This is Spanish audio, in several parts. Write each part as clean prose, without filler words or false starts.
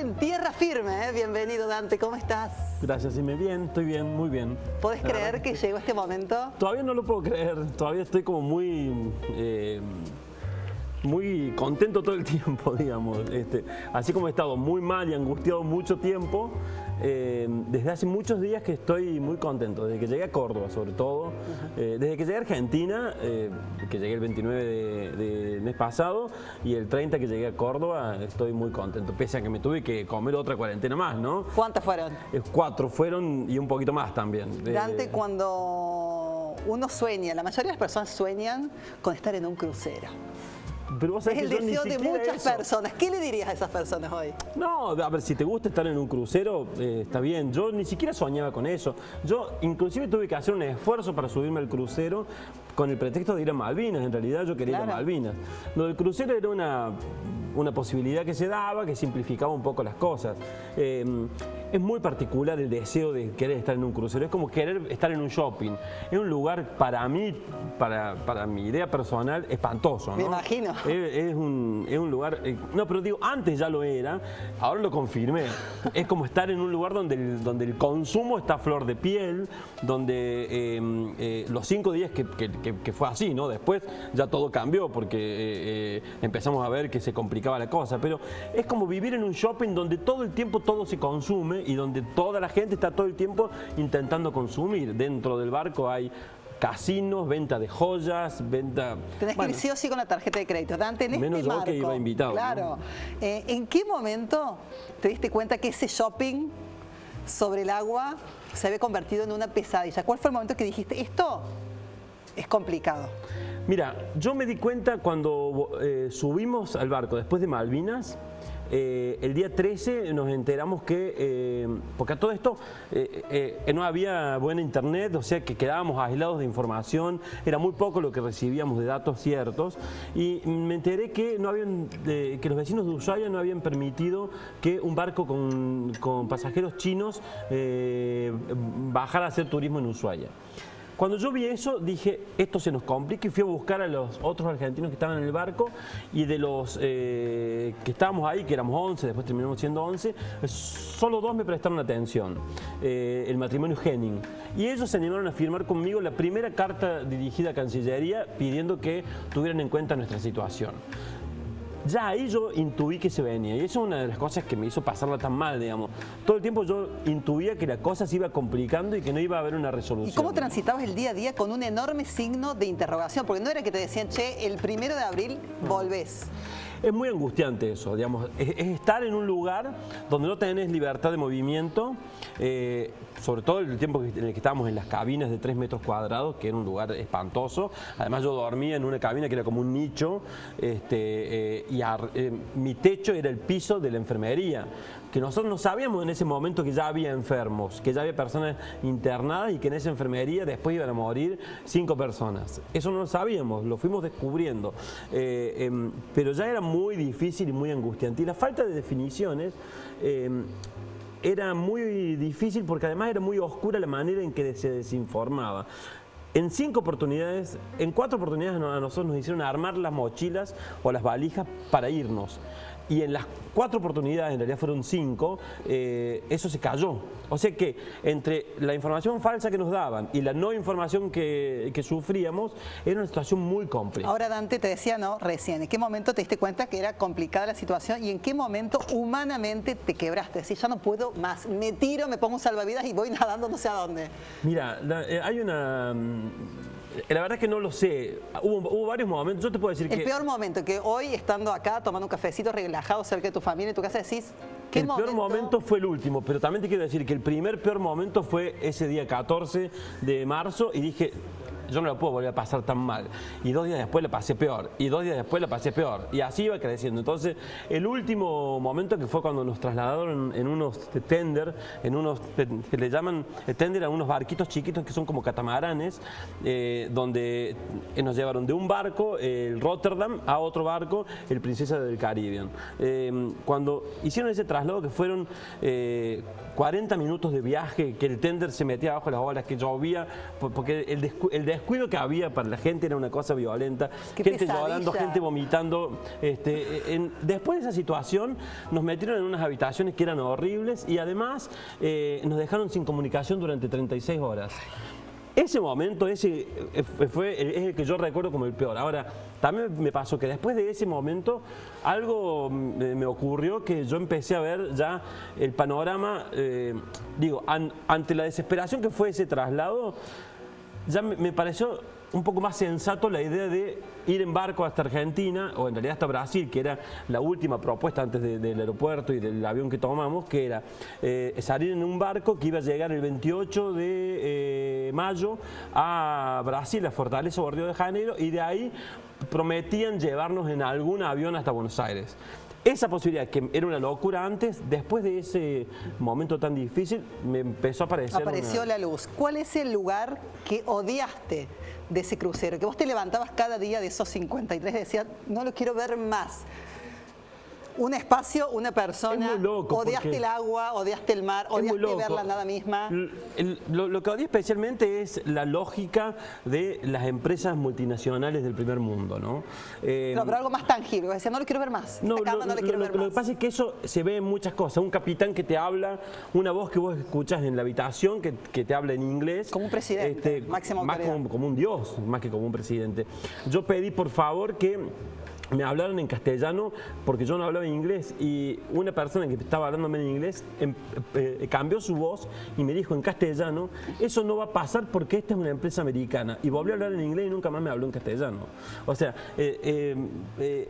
en tierra firme, ¿eh? Bienvenido, Dante, ¿cómo estás? Gracias, bien, estoy bien, muy bien. ¿Podés creer que llegó este momento? Todavía no lo puedo creer, todavía estoy como muy contento todo el tiempo, digamos. Así como he estado muy mal y angustiado mucho tiempo, desde hace muchos días que estoy muy contento, desde que llegué a Córdoba sobre todo, desde que llegué a Argentina, que llegué el 29 del mes pasado, y el 30 que llegué a Córdoba, estoy muy contento, pese a que me tuve que comer otra cuarentena más, ¿no? ¿Cuántas fueron? 4 fueron y un poquito más también. Dante, cuando uno sueña, la mayoría de las personas sueñan con estar en un crucero. Pero vos sabés Es el que yo deseo ni de siquiera muchas eso. personas. ¿Qué le dirías a esas personas hoy? No, a ver, si te gusta estar en un crucero, está bien. Yo ni siquiera soñaba con eso. Yo inclusive tuve que hacer un esfuerzo para subirme al crucero con el pretexto de ir a Malvinas. En realidad yo quería ir a Malvinas. Lo del crucero era una posibilidad que se daba, que simplificaba un poco las cosas. Es muy particular el deseo de querer estar en un crucero. Es como querer estar en un shopping. Es un lugar para mí, para mi idea personal, espantoso, ¿no? Me imagino. Es un lugar... no, pero digo, antes ya lo era, ahora lo confirmé. Es como estar en un lugar donde el consumo está a flor de piel, donde los 5 días que fue así, ¿no? Después ya todo cambió porque empezamos a ver que se complicaba la cosa. Pero es como vivir en un shopping donde todo el tiempo todo se consume y donde toda la gente está todo el tiempo intentando consumir. Dentro del barco hay casinos, venta de joyas, venta... Tenés que ir sí o sí con la tarjeta de crédito. Dante, en menos este yo marco, que iba invitado, claro, ¿no? ¿En qué momento te diste cuenta que ese shopping sobre el agua se había convertido en una pesadilla? ¿Cuál fue el momento que dijiste, esto es complicado? Mira, yo me di cuenta cuando subimos al barco después de Malvinas. El día 13 nos enteramos que, porque a todo esto no había buena internet, o sea que quedábamos aislados de información, era muy poco lo que recibíamos de datos ciertos, y me enteré que, que los vecinos de Ushuaia no habían permitido que un barco con pasajeros chinos bajara a hacer turismo en Ushuaia. Cuando yo vi eso, dije, esto se nos complica, y fui a buscar a los otros argentinos que estaban en el barco, y de los que estábamos ahí, que éramos 11, después terminamos siendo 11, solo 2 me prestaron atención, el matrimonio Henning. Y ellos se animaron a firmar conmigo la primera carta dirigida a Cancillería pidiendo que tuvieran en cuenta nuestra situación. Ya ahí yo intuí que se venía, y eso es una de las cosas que me hizo pasarla tan mal, digamos. Todo el tiempo yo intuía que la cosa se iba complicando y que no iba a haber una resolución. ¿Y cómo transitabas el día a día con un enorme signo de interrogación? Porque no era que te decían, che, el 1 de abril volvés. Es muy angustiante eso, digamos, es estar en un lugar donde no tenés libertad de movimiento, sobre todo el tiempo en el que estábamos en las cabinas de 3 metros cuadrados, que era un lugar espantoso. Además yo dormía en una cabina que era como un nicho, mi techo era el piso de la enfermería, que nosotros no sabíamos en ese momento que ya había enfermos, que ya había personas internadas y que en esa enfermería después iban a morir 5 personas. Eso no lo sabíamos, lo fuimos descubriendo, pero ya era muy difícil y muy angustiante. Y la falta de definiciones era muy difícil porque además era muy oscura la manera en que se desinformaba. En 4 oportunidades a nosotros nos hicieron armar las mochilas o las valijas para irnos. Y en las 4 oportunidades, en realidad fueron 5, eso se cayó. O sea que entre la información falsa que nos daban y la no información que sufríamos, era una situación muy compleja. Ahora, Dante, te decía, ¿no? Recién, ¿en qué momento te diste cuenta que era complicada la situación y en qué momento humanamente te quebraste? Decís, ya no puedo más, me tiro, me pongo un salvavidas y voy nadando no sé a dónde. Mira, hay una... La verdad es que no lo sé. Hubo varios momentos. Yo te puedo decir que... El peor momento, que hoy estando acá tomando un cafecito relajado cerca de tu familia en tu casa decís... El peor momento fue el último, pero también te quiero decir que el primer peor momento fue ese día 14 de marzo y dije... Yo no la puedo volver a pasar tan mal. Y 2 días después la pasé peor. Y 2 días después la pasé peor. Y así iba creciendo. Entonces, el último momento que fue cuando nos trasladaron en unos tender, que le llaman tender a unos barquitos chiquitos que son como catamaranes, donde nos llevaron de un barco, el Rotterdam, a otro barco, el Princesa del Caribe. Cuando hicieron ese traslado, que fueron 40 minutos de viaje, que el tender se metía abajo de las olas, que llovía, porque el descuido que había para la gente era una cosa violenta. Qué Gente pesadilla. llorando, gente vomitando. Después de esa situación nos metieron en unas habitaciones que eran horribles y además nos dejaron sin comunicación durante 36 horas. Ese momento, es el que yo recuerdo como el peor. Ahora, también me pasó que después de ese momento algo me ocurrió que yo empecé a ver ya el panorama, ante la desesperación que fue ese traslado, ya me pareció un poco más sensato la idea de ir en barco hasta Argentina, o en realidad hasta Brasil, que era la última propuesta antes del aeropuerto y del avión que tomamos, que era salir en un barco que iba a llegar el 28 de mayo a Brasil, a Fortaleza o Río de Janeiro, y de ahí prometían llevarnos en algún avión hasta Buenos Aires. Esa posibilidad, que era una locura antes, después de ese momento tan difícil, me empezó a aparecer. Apareció la luz. ¿Cuál es el lugar que odiaste de ese crucero? Que vos te levantabas cada día de esos 53 y decías, no lo quiero ver más. Un espacio, una persona, Es muy loco, odiaste porque el agua, odiaste el mar, es muy odiaste loco. ver la nada misma. Lo que odié especialmente es la lógica de las empresas multinacionales del primer mundo, ¿no? No, pero algo más tangible. Vos decías, no lo quiero ver más. No, Esta cama no le quiero ver lo que más. pasa es que eso se ve en muchas cosas. Un capitán que te habla, una voz que vos escuchás en la habitación que te habla en inglés. Como un presidente, máxima más autoridad. como un dios, más que como un presidente. Yo pedí por favor que me hablaron en castellano porque yo no hablaba inglés y una persona que estaba hablándome en inglés cambió su voz y me dijo en castellano, eso no va a pasar porque esta es una empresa americana, y volvió a hablar en inglés y nunca más me habló en castellano. O sea,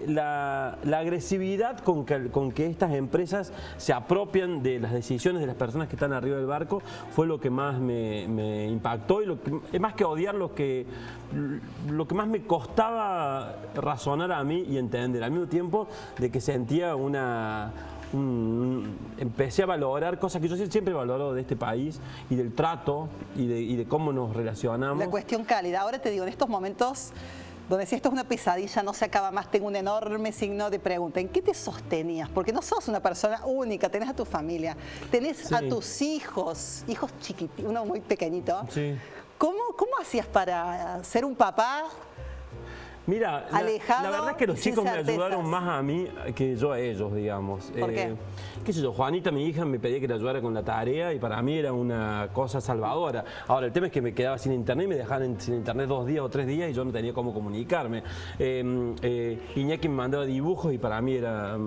la agresividad con que estas empresas se apropian de las decisiones de las personas que están arriba del barco fue lo que más me impactó, y más que odiar, lo que más me costaba razonar a mí y entender, al mismo tiempo de que sentía empecé a valorar cosas que yo siempre valoro de este país y del trato y de cómo nos relacionamos. La cuestión cálida. Ahora te digo, en estos momentos donde si esto es una pesadilla, no se acaba más, tengo un enorme signo de pregunta. ¿En qué te sostenías? Porque no sos una persona única, tenés a tu familia, tenés Sí. a tus hijos chiquititos, uno muy pequeñito. Sí. ¿Cómo hacías para ser un papá? Mira, Alejado, la verdad es que los sin chicos me certezas. ayudaron más a mí que yo a ellos, digamos. ¿Por qué? Qué sé yo, Juanita, mi hija, me pedía que la ayudara con la tarea y para mí era una cosa salvadora. Ahora, el tema es que me quedaba sin internet y me dejaban sin internet 2 días o 3 días y yo no tenía cómo comunicarme. Iñaki me mandaba dibujos y para mí era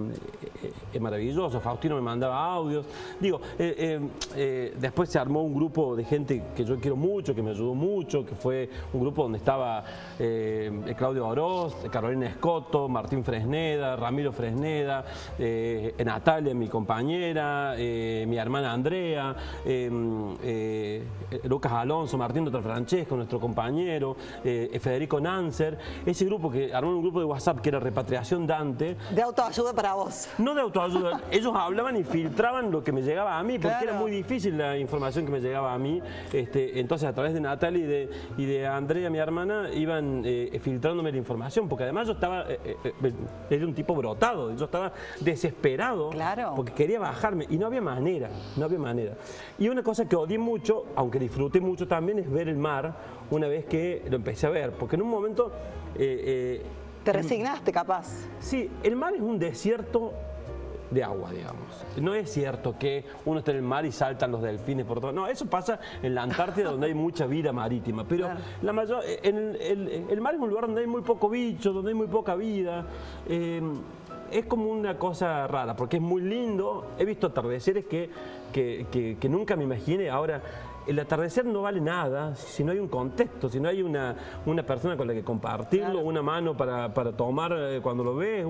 maravilloso. Faustino me mandaba audios. Digo, después se armó un grupo de gente que yo quiero mucho, que me ayudó mucho, que fue un grupo donde estaba Claudio Oroz, Carolina Escoto, Martín Fresneda, Ramiro Fresneda, Natalia, mi compañera, mi hermana Andrea, Lucas Alonso, Martín Dr. Francesco, nuestro compañero, Federico Nancer. Ese grupo que armó un grupo de WhatsApp que era Repatriación Dante. De autoayuda para vos. No de autoayuda, ellos hablaban y filtraban lo que me llegaba a mí, porque Claro. era muy difícil la información que me llegaba a mí. Entonces, a través de Natalia y de Andrea, mi hermana, iban filtrándome la información, porque además yo estaba, era un tipo brotado, yo estaba desesperado, Claro. porque quería bajarme y no había manera. Y una cosa que odié mucho, aunque disfruté mucho también, es ver el mar una vez que lo empecé a ver, porque en un momento... Te resignaste, capaz. Sí, el mar es un desierto de agua, digamos. No es cierto que uno está en el mar y saltan los delfines por todo. No, eso pasa en la Antártida donde hay mucha vida marítima. Pero Claro. el mar es un lugar donde hay muy poco bicho, donde hay muy poca vida. Es como una cosa rara, porque es muy lindo. He visto atardeceres que nunca me imaginé. Ahora, el atardecer no vale nada si no hay un contexto, si no hay una persona con la que compartirlo, Claro. una mano para tomar cuando lo ves.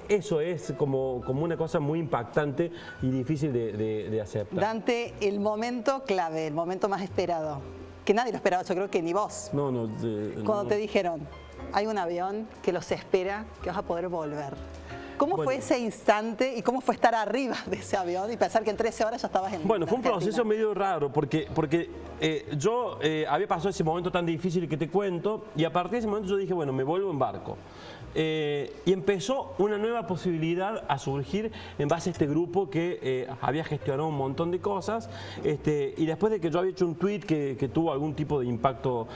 Eso es como una cosa muy impactante y difícil de aceptar. Dante, el momento clave, el momento más esperado, que nadie lo esperaba, yo creo que ni vos. Cuando te dijeron, hay un avión que los espera, que vas a poder volver. ¿Cómo fue ese instante y cómo fue estar arriba de ese avión y pensar que en 13 horas ya estabas en Bueno, fue un Argentina? proceso medio raro porque yo había pasado ese momento tan difícil que te cuento y a partir de ese momento yo dije, bueno, me vuelvo en barco. y empezó una nueva posibilidad a surgir en base a este grupo que había gestionado un montón de cosas, y después de que yo había hecho un tweet que tuvo algún tipo de impacto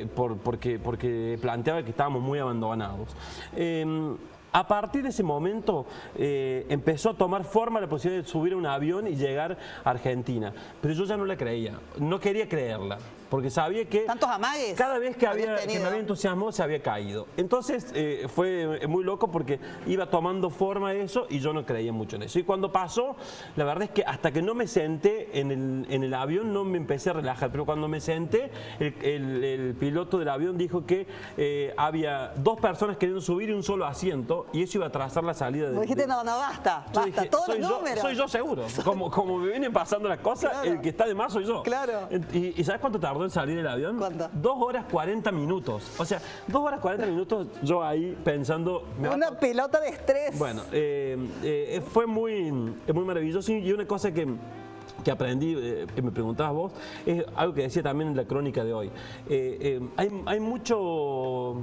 porque planteaba que estábamos muy abandonados. A partir de ese momento empezó a tomar forma la posibilidad de subir a un avión y llegar a Argentina. Pero yo ya no la creía, no quería creerla, porque sabía que tantos amagues cada vez que me había entusiasmado se había caído. Entonces fue muy loco porque iba tomando forma eso y yo no creía mucho en eso. Y cuando pasó, la verdad es que hasta que no me senté en el avión no me empecé a relajar. Pero cuando me senté, el piloto del avión dijo que había 2 personas queriendo subir y un solo asiento, y eso iba a atrasar la salida de... dijiste, no, basta, dije, todos los números. Soy yo seguro. Como me vienen pasando las cosas, claro, el que está de más soy yo. Claro. ¿Y sabes cuánto tardó en salir del avión? ¿Cuánto? 2 horas 40 minutos. O sea, 2 horas 40 minutos yo ahí pensando... Una pelota de estrés. Bueno, fue muy maravilloso, y una cosa que aprendí, me preguntabas vos, es algo que decía también en la crónica de hoy. Hay mucho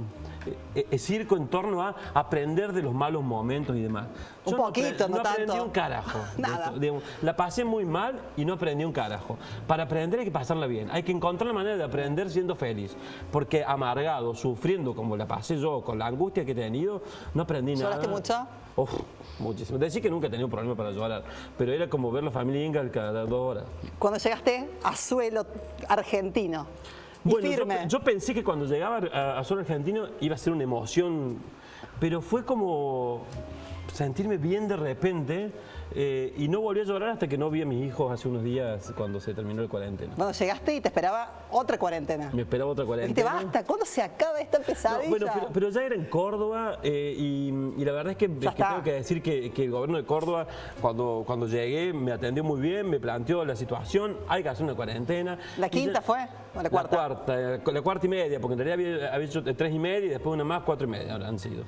circo en torno a aprender de los malos momentos y demás. Un poquito, no tanto. Aprendí un carajo. Nada. La pasé muy mal y no aprendí un carajo. Para aprender hay que pasarla bien. Hay que encontrar la manera de aprender siendo feliz. Porque amargado, sufriendo como la pasé yo, con la angustia que he tenido, no aprendí nada. ¿Lloraste mucho? Uf, muchísimo. Decir que nunca he tenido un problema para llorar, pero era como ver la familia Ingalls cada 2 horas. Cuando llegaste a suelo argentino, bueno, firme. Yo pensé que cuando llegaba a suelo argentino iba a ser una emoción, pero fue como sentirme bien de repente, y no volví a llorar hasta que no vi a mis hijos hace unos días cuando se terminó el cuarentena. Bueno, llegaste y te esperaba otra cuarentena. Me esperaba otra cuarentena. Dijiste, basta, ¿cuándo se acaba esta pesadilla? No, bueno, pero ya era en Córdoba, y la verdad es que tengo que decir que el gobierno de Córdoba, cuando llegué, me atendió muy bien, me planteó la situación, hay que hacer una cuarentena. ¿La quinta fue? ¿O la cuarta? La cuarta y media, porque en realidad había hecho 3 y media y después una más, 4 y media han sido.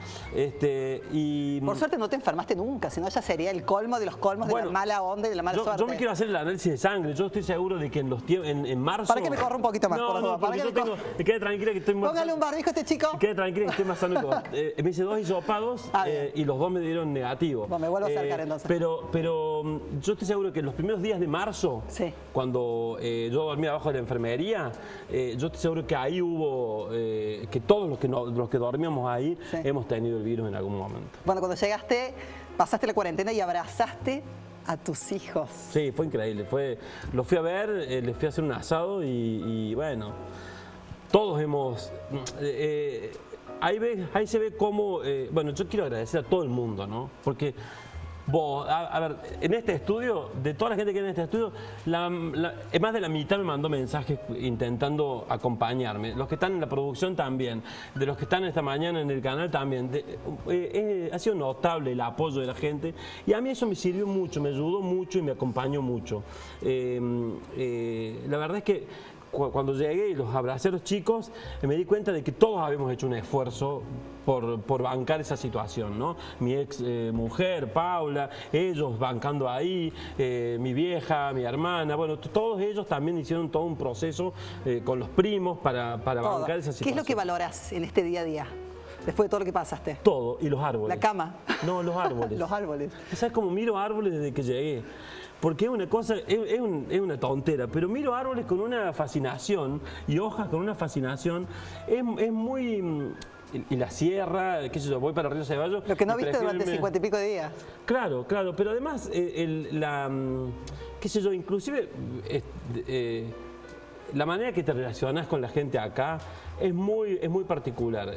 Por suerte no te enfermaste nunca, si no ya sería el colmo de los colmos, de la mala onda y de la mala suerte. Yo me quiero hacer el análisis de sangre. Yo estoy seguro de que en marzo... ¿Para que me corra un poquito más? Me quede tranquila que estoy más... Póngale un barbijo a este chico. Quede tranquila que estoy más sano que vos. Me hice 2 hisopados y los 2 me dieron negativo. Bueno, me vuelvo a acercar entonces. Pero yo estoy seguro que en los primeros días de marzo, cuando yo dormía abajo de la enfermería, yo estoy seguro que ahí hubo, que todos los que dormíamos ahí hemos tenido el virus en algún momento. Bueno, cuando llegaste, pasaste la cuarentena y abrazaste a tus hijos. Sí, fue increíble. Los fui a ver, les fui a hacer un asado y bueno, todos hemos... ahí se ve cómo... bueno, yo quiero agradecer a todo el mundo, ¿no? Porque... a ver, en este estudio, de toda la gente que hay en este estudio, más de la mitad me mandó mensajes intentando acompañarme. Los que están en la producción también, de los que están esta mañana en el canal también. Ha sido notable el apoyo de la gente y a mí eso me sirvió mucho, me ayudó mucho y me acompañó mucho. La verdad es que cuando llegué y los abracé a los chicos, me di cuenta de que todos habíamos hecho un esfuerzo por bancar esa situación, ¿no? Mi ex mujer, Paula, ellos bancando ahí, mi vieja, mi hermana, bueno, todos ellos también hicieron todo un proceso con los primos para bancar esa situación. ¿Qué es lo que valoras en este día a día? Después de todo lo que pasaste. Todo, y los árboles. La cama. No, los árboles. Los árboles. ¿Sabes cómo miro árboles desde que llegué? Porque es una cosa, es una tontera, pero miro árboles con una fascinación y hojas con una fascinación. Es muy... Y la sierra, qué sé yo, voy para Río Ceballos. Lo que no viste durante 50 y pico de días. Claro, pero además, qué sé yo, inclusive la manera que te relacionas con la gente acá es muy particular.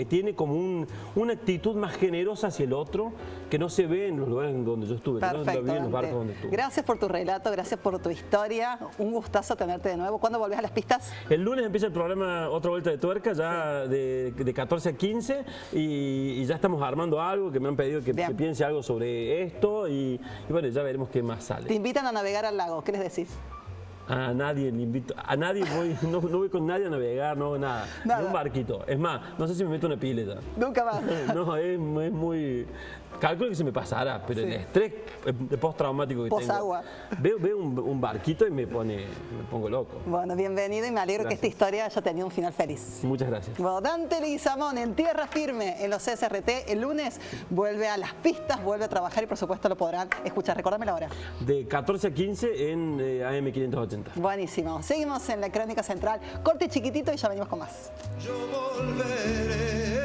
Tiene como una actitud más generosa hacia el otro que no se ve en los lugares donde yo estuve. Perfecto, no en los barcos donde estuve. Gracias por tu relato, gracias por tu historia. Un gustazo tenerte de nuevo. ¿Cuándo volvés a las pistas? El lunes empieza el programa Otra Vuelta de Tuerca, ya de 14 a 15, y ya estamos armando algo, que me han pedido que piense algo sobre esto, y bueno, ya veremos qué más sale. Te invitan a navegar al lago, ¿qué les decís? A nadie le invito, a nadie voy, no voy con nadie a navegar, no nada. Ni un barquito. Es más, no sé si me meto en una pileta. Nunca más. No, es muy... Calculo que se me pasará, pero el estrés postraumático que Post-agua. tengo. Veo un barquito y me pongo loco. Bueno, bienvenido y me alegro que esta historia haya tenido un final feliz. Muchas gracias. Bueno, Dante Leguizamón en Tierra Firme en los CSRT el lunes vuelve a las pistas, vuelve a trabajar y por supuesto lo podrán escuchar. Recordame la hora. De 14 a 15 en AM 580. Buenísimo. Seguimos en la Crónica Central. Corte chiquitito y ya venimos con más. Yo volveré.